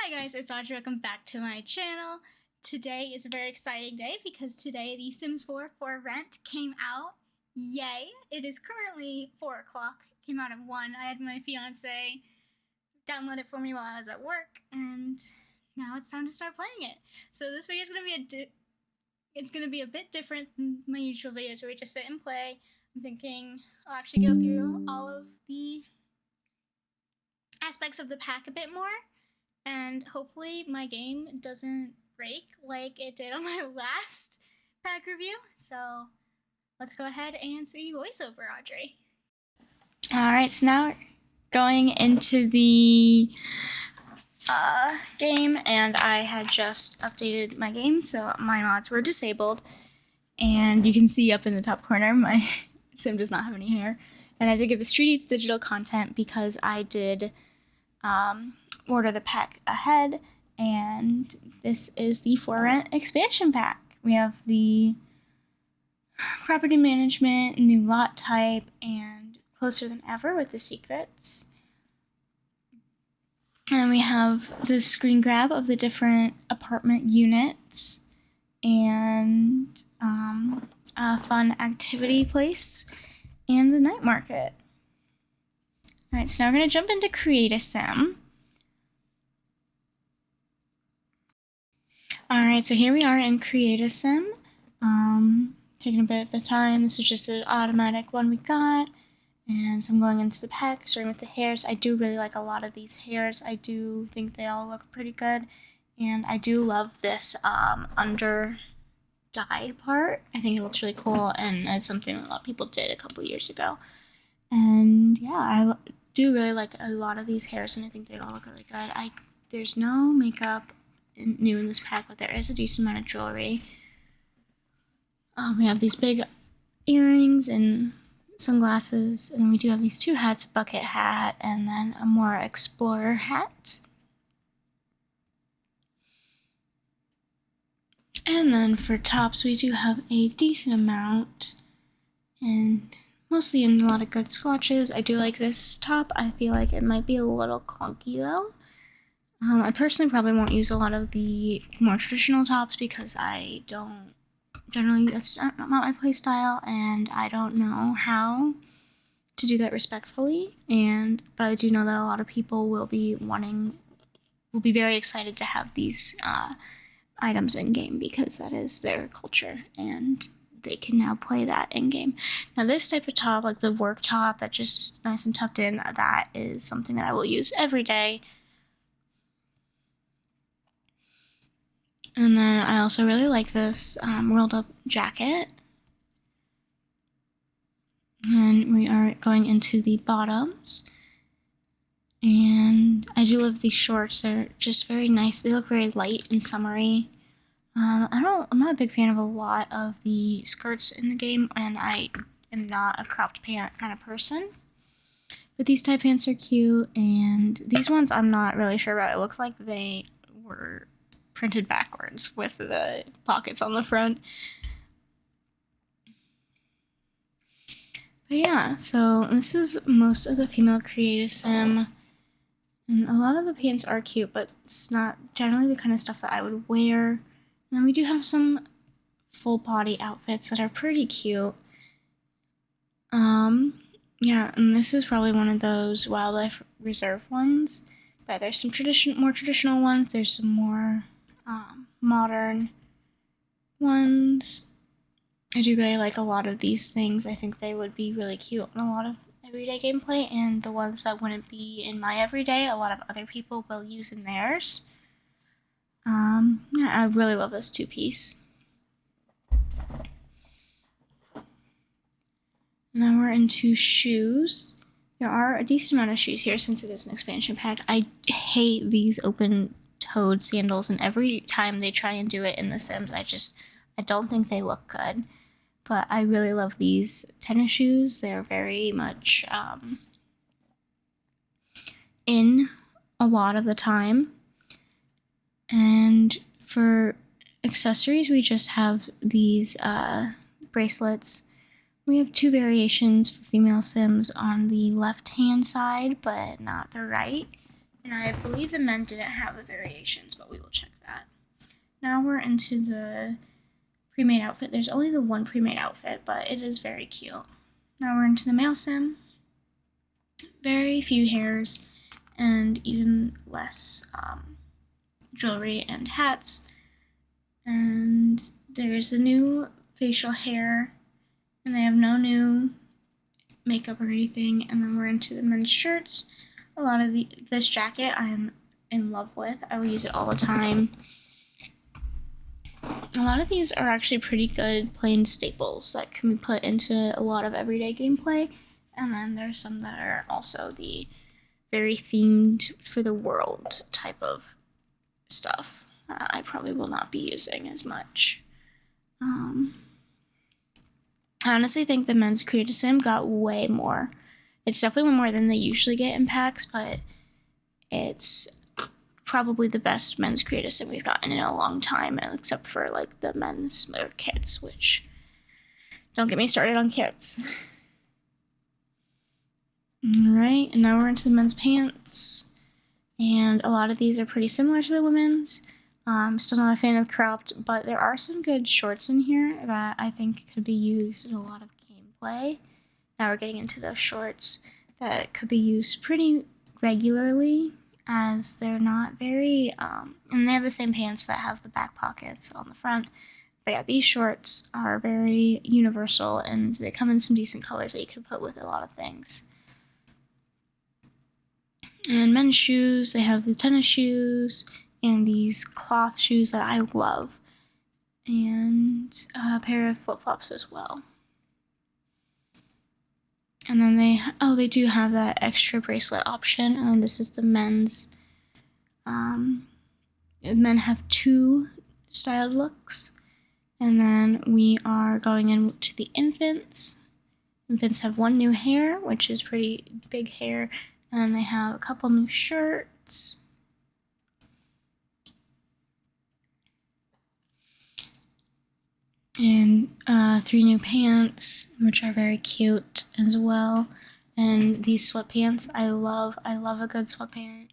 Hi guys, it's Audrey. Welcome back to my channel. Today is a very exciting day because today The Sims 4 for Rent came out. Yay! It is currently 4 o'clock. It came out at 1. I had my fiance download it for me while I was at work, and now it's time to start playing it. So this video is going to be a bit different than my usual videos where we just sit and play. I'm thinking I'll actually go through all of the aspects of the pack a bit more. And hopefully my game doesn't break like it did on my last pack review. So let's go ahead and see voiceover, Audrey. Alright, so now we're going into the game, and I had just updated my game, so my mods were disabled. And you can see up in the top corner, my sim does not have any hair. And I did get the Street Eats digital content because I did order the pack ahead, and this is the For Rent expansion pack. We have the property management, new lot type, and closer than ever with the secrets. And we have the screen grab of the different apartment units, and a fun activity place, and the night market. Alright, so now we're going to jump into Create a Sim. Alright, so here we are in Create a Sim. Taking a bit of time. This was just an automatic one we got. And so I'm going into the pack, starting with the hairs. I do really like a lot of these hairs. I do think they all look pretty good. And I do love this under dyed part. I think it looks really cool, and it's something a lot of people did a couple years ago. And yeah, I do really like a lot of these hairs, and I think they all look really good. There's no makeup new in this pack, but there is a decent amount of jewelry. We have these big earrings and sunglasses, and we do have these two hats, a bucket hat and then a more explorer hat. And then for tops, we do have a decent amount, and mostly in a lot of good swatches. I do like this top. I feel like it might be a little clunky though. I personally probably won't use a lot of the more traditional tops because I don't generally, that's not my play style, and I don't know how to do that respectfully. But I do know that a lot of people will be very excited to have these items in game because that is their culture, and they can now play that in game. Now this type of top, like the work top that's just nice and tucked in, that is something that I will use every day. And then I also really like this rolled up jacket. And we are going into the bottoms. And I do love these shorts. They're just very nice. They look very light and summery. I'm not a big fan of a lot of the skirts in the game, and I am not a cropped pant kind of person. But these type pants are cute, and these ones I'm not really sure about. It looks like they were printed backwards with the pockets on the front. But yeah, so this is most of the female Create a Sim, and a lot of the pants are cute, but it's not generally the kind of stuff that I would wear. And we do have some full body outfits that are pretty cute. Yeah, and this is probably one of those wildlife reserve ones, but there's some more traditional ones. There's some more modern ones. I do really like a lot of these things. I think they would be really cute in a lot of everyday gameplay, and the ones that wouldn't be in my everyday, a lot of other people will use in theirs. Yeah, I really love this two-piece. Now we're into shoes. There are a decent amount of shoes here since it is an expansion pack. I hate these open-toed sandals, and every time they try and do it in The Sims, I don't think they look good. But I really love these tennis shoes. They're very much in a lot of the time. And for accessories, we just have these bracelets. We have two variations for female Sims on the left-hand side, but not the right. And I believe the men didn't have the variations, but we will check that. Now we're into the pre-made outfit. There's only the one pre-made outfit, but it is very cute. Now we're into the male sim. Very few hairs and even less jewelry and hats. And there's a new facial hair, and they have no new makeup or anything. And then we're into the men's shirts. A lot of this jacket I'm in love with. I will use it all the time. A lot of these are actually pretty good plain staples that can be put into a lot of everyday gameplay. And then there's some that are also the very themed for the world type of stuff that I probably will not be using as much. I honestly think the men's Create a Sim got way more. It's definitely more than they usually get in packs, but it's probably the best men's Create a Sim we've gotten in a long time, except for like the men's or kits, which don't get me started on kits. Alright, and now we're into the men's pants. And a lot of these are pretty similar to the women's. Still not a fan of cropped, but there are some good shorts in here that I think could be used in a lot of gameplay. Now we're getting into those shorts that could be used pretty regularly, as they're not very, and they have the same pants that have the back pockets on the front. But yeah, these shorts are very universal, and they come in some decent colors that you can put with a lot of things. And men's shoes, they have the tennis shoes and these cloth shoes that I love, and a pair of flip-flops as well. And then they do have that extra bracelet option, and this is the men's. Men have two styled looks, and then we are going into the infants. Infants have one new hair, which is pretty big hair, and they have a couple new shirts. And 3 new pants, which are very cute as well. And these sweatpants, I love a good sweatpant.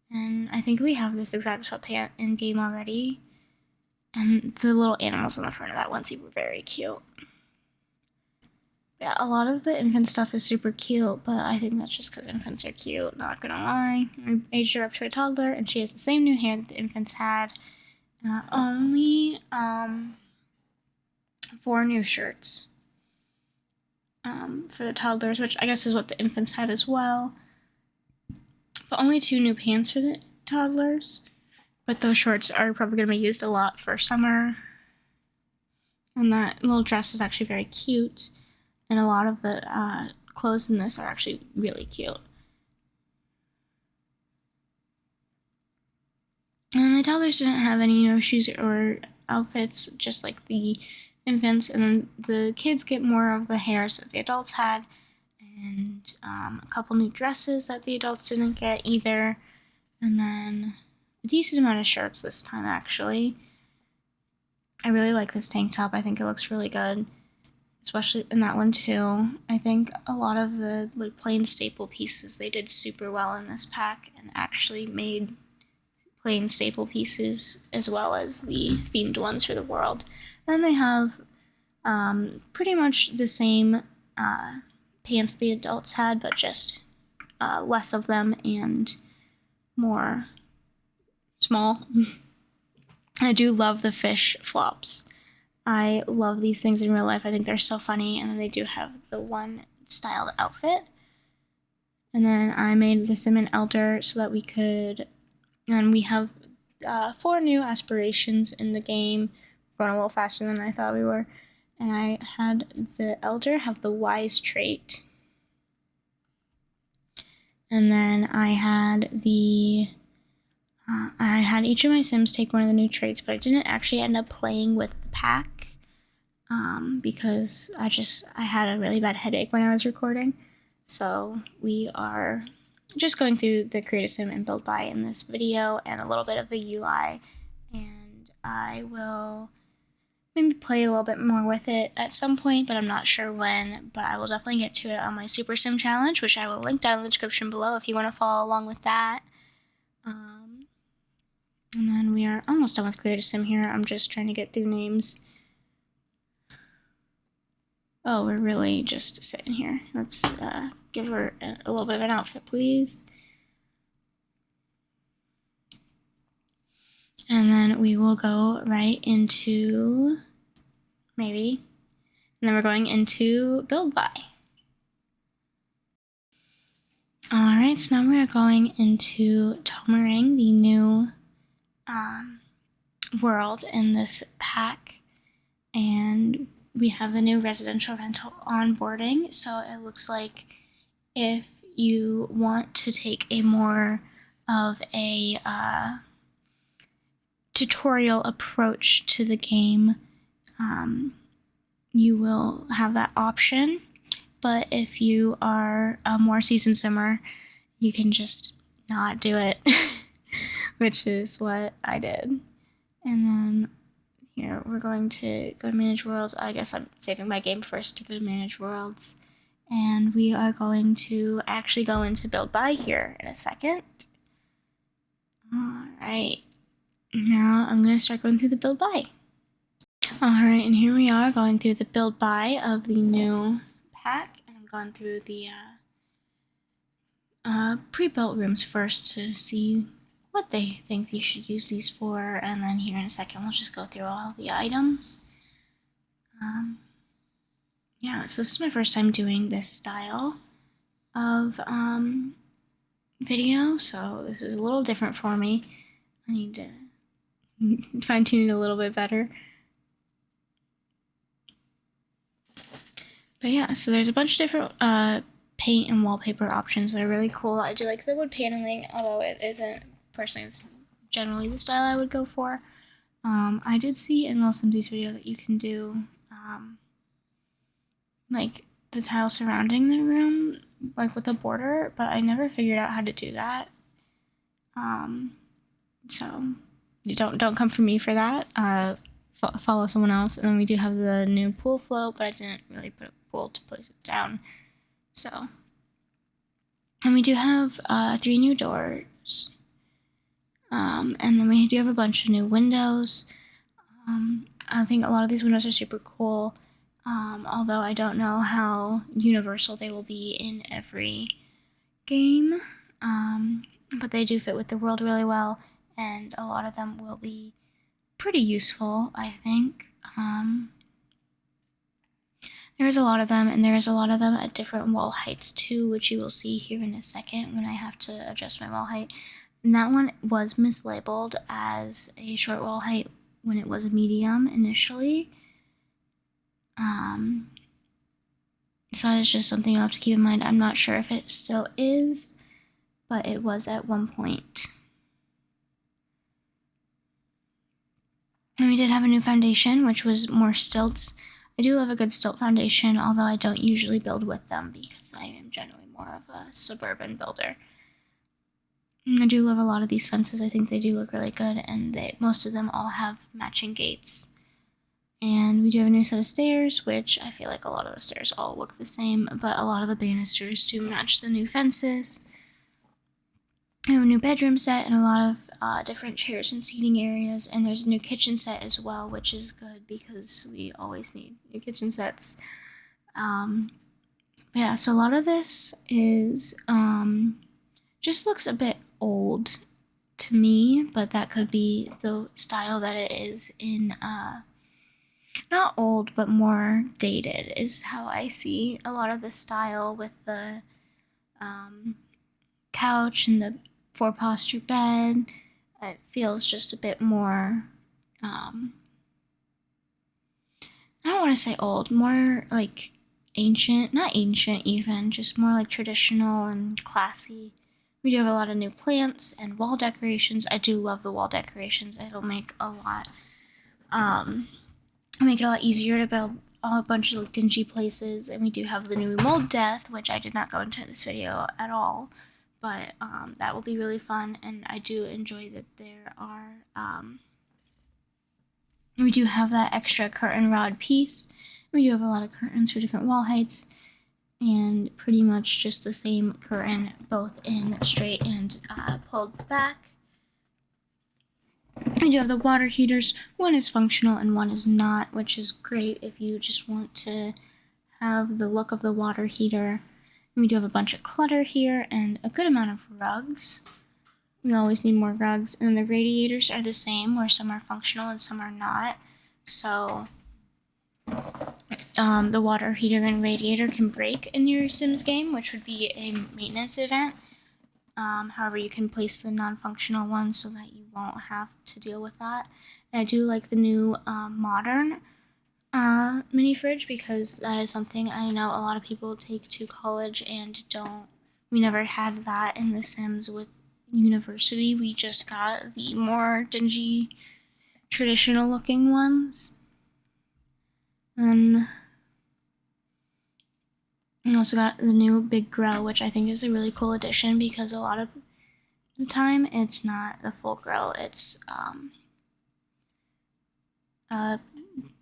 And I think we have this exact sweatpant in game already. And the little animals on the front of that onesie were very cute. Yeah, a lot of the infant stuff is super cute, but I think that's just because infants are cute, not gonna lie. I aged her up to a toddler, and she has the same new hair that the infants had. Only 4 new shirts for the toddlers, which I guess is what the infants had as well. But only 2 new pants for the toddlers. But those shorts are probably going to be used a lot for summer. And that little dress is actually very cute. And a lot of the clothes in this are actually really cute. And the toddlers didn't have any shoes or outfits, just like the infants. And then the kids get more of the hairs that the adults had. And a couple new dresses that the adults didn't get either. And then a decent amount of shirts this time, actually. I really like this tank top. I think it looks really good, especially in that one too. I think a lot of the plain staple pieces, they did super well in this pack and actually made plain staple pieces as well as the themed ones for the world. Then they have pretty much the same pants the adults had, but just less of them and more small. I do love the fish flops. I love these things in real life. I think they're so funny, and then they do have the one styled outfit. And then I made the Sim and Elder so that we could, and we have 4 new aspirations in the game. Going a little faster than I thought we were. And I had the Elder have the Wise trait. And then I had each of my Sims take one of the new traits, but I didn't actually end up playing with the pack because I had a really bad headache when I was recording. So we are just going through the Create a Sim and Build By in this video and a little bit of the UI. And I will maybe play a little bit more with it at some point, but I'm not sure when. But I will definitely get to it on my Super Sim Challenge, which I will link down in the description below if you want to follow along with that. almost done with Create a Sim here. I'm just trying to get through names. Oh, we're really just sitting here. Let's give her a little bit of an outfit, please. And then we will go right into, maybe, and then we're going into Build By. Alright, so now we are going into Tomarang, the new world in this pack. And we have the new residential rental onboarding. So it looks like if you want to take a more of a tutorial approach to the game, you will have that option. But if you are a more seasoned simmer, you can just not do it, which is what I did. And then here we're going to go to Manage Worlds. I guess I'm saving my game first to go to Manage Worlds. And we are going to actually go into Build By here in a second. Alright, now I'm going to start going through the Build By. Alright, and here we are going through the Build By of the new pack, and I'm going through the pre-built rooms first to see what they think you should use these for, and then here in a second we'll just go through all the items. Yeah, so this is my first time doing this style of video, so this is a little different for me. I need to fine-tune it a little bit better. But yeah, so there's a bunch of different paint and wallpaper options that are really cool. I do like the wood paneling, although it isn't personally it's generally the style I would go for. I did see in Lil Simsy's video that you can do like the tile surrounding the room, like with a border, but I never figured out how to do that. So you don't come for me for that. Follow someone else. And then we do have the new pool float, but I didn't really put a pool to place it down. So, and we do have 3 new doors. And then we do have a bunch of new windows. I think a lot of these windows are super cool, although I don't know how universal they will be in every game. But they do fit with the world really well, and a lot of them will be pretty useful, I think. There's a lot of them, and there's a lot of them at different wall heights too, which you will see here in a second when I have to adjust my wall height. And that one was mislabeled as a short wall height when it was a medium initially. So that is just something you'll have to keep in mind. I'm not sure if it still is, but it was at one point. And we did have a new foundation, which was more stilts. I do love a good stilt foundation, although I don't usually build with them because I am generally more of a suburban builder. I do love a lot of these fences. I think they do look really good, and most of them all have matching gates. And we do have a new set of stairs, which I feel like a lot of the stairs all look the same, but a lot of the banisters do match the new fences. We have a new bedroom set and a lot of different chairs and seating areas, and there's a new kitchen set as well, which is good because we always need new kitchen sets. Yeah, so a lot of this is just looks a bit old to me, but that could be the style that it is in, not old, but more dated is how I see a lot of the style with the couch and the 4-posture bed. It feels just a bit more, I don't want to say old, more like ancient, not ancient even, just more like traditional and classy. We do have a lot of new plants and wall decorations. I do love the wall decorations. It'll make a lot, make it a lot easier to build a bunch of like dingy places. And we do have the new mold death, which I did not go into this video at all, but that will be really fun. And I do enjoy that there are, we do have that extra curtain rod piece. We do have a lot of curtains for different wall heights, and pretty much just the same curtain, both in straight and pulled back. We We do have the water heaters. One is functional and one is not, which is great if you just want to have the look of the water heater. And we do have a bunch of clutter here and a good amount of rugs. We always need more rugs. And the radiators are the same, where some are functional and some are not. So the water heater and radiator can break in your Sims game, which would be a maintenance event. However, you can place the non-functional one so that you won't have to deal with that. And I do like the new modern mini fridge, because that is something I know a lot of people take to college and don't. We never had that in The Sims with university. We just got the more dingy, traditional looking ones. And I also got the new big grill, which I think is a really cool addition, because a lot of the time it's not the full grill, it's a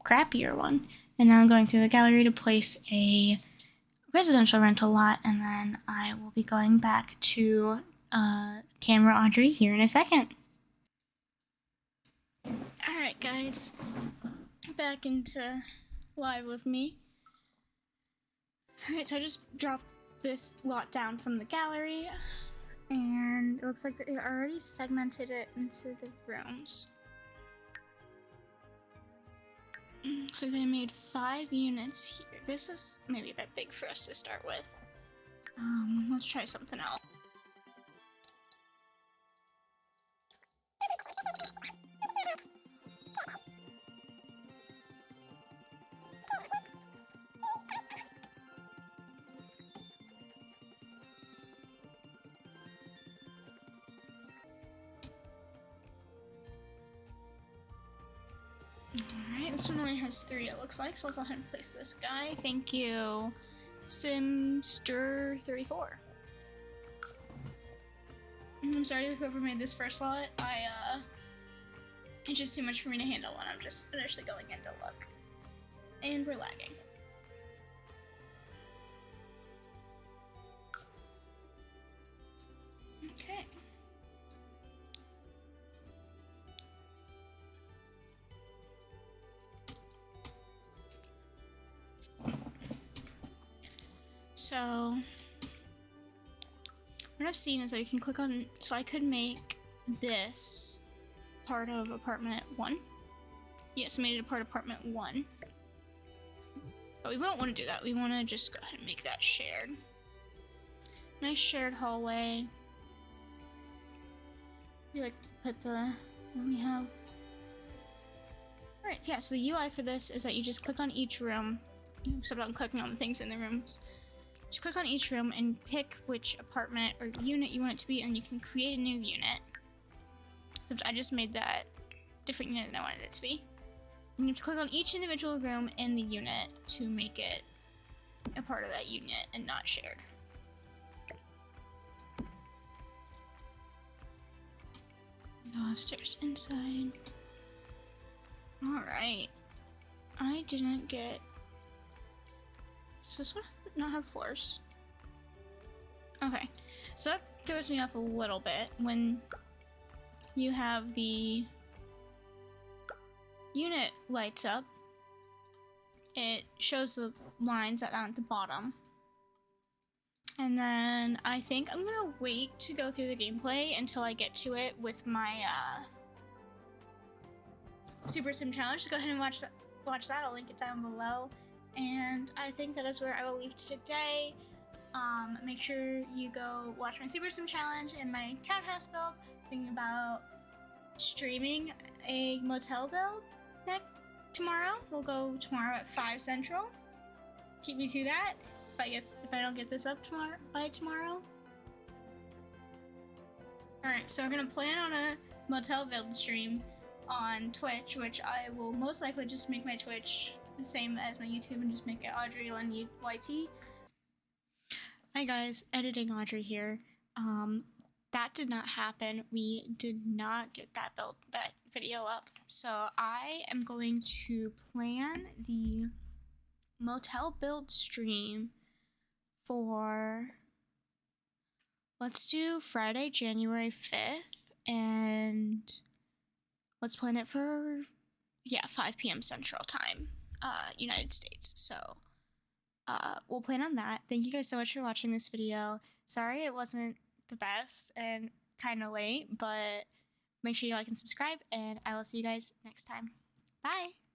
crappier one. And now I'm going through the gallery to place a residential rental lot, and then I will be going back to camera Audrey here in a second. Alright guys, back into live with me. Alright, so I just dropped this lot down from the gallery, and it looks like they already segmented it into the rooms. So they made 5 units here. This is maybe a bit big for us to start with. Let's try something else. Alright, this one only has 3, it looks like, so I'll go ahead and place this guy. Thank you, Simster34. I'm sorry to whoever made this first lot. It's just too much for me to handle when I'm just initially going in to look. And we're lagging. Okay. So what I've seen is that you can click on, so I could make this part of apartment 1. Yes, I made it a part of apartment 1. But we don't want to do that. We want to just go ahead and make that shared. Nice shared hallway. We like put the, then we have, alright, yeah, so the UI for this is that you just click on each room. So I'm clicking on the things in the rooms. Just click on each room and pick which apartment or unit you want it to be, and you can create a new unit. So I just made that different unit than I wanted it to be. And you have to click on each individual room in the unit to make it a part of that unit and not shared. Go upstairs inside. Alright. I didn't get... Does this one not have floors? Okay. So that throws me off a little bit when you have the unit lights up. It shows the lines down at the bottom. And then I think I'm gonna wait to go through the gameplay until I get to it with my Super Sim Challenge. So go ahead and watch that. I'll link it down below. And I think that is where I will leave today. Make sure you go watch my Super Sim Challenge and my townhouse build. Thinking about streaming a motel build tomorrow. We'll go tomorrow at 5 Central. Keep me to that. If I don't get this up by tomorrow. Alright, so we're gonna plan on a motel build stream on Twitch, which I will most likely just make my Twitch the same as my YouTube and just make it Audrey Len YT. Hi guys, editing Audrey here. That did not happen. We did not get that video up. So I am going to plan the motel build stream for, let's do Friday, January 5th, and let's plan it for, 5 p.m. Central Time, United States. So we'll plan on that. Thank you guys so much for watching this video. Sorry it wasn't the best and kind of late, but make sure you like and subscribe, and I will see you guys next time. Bye!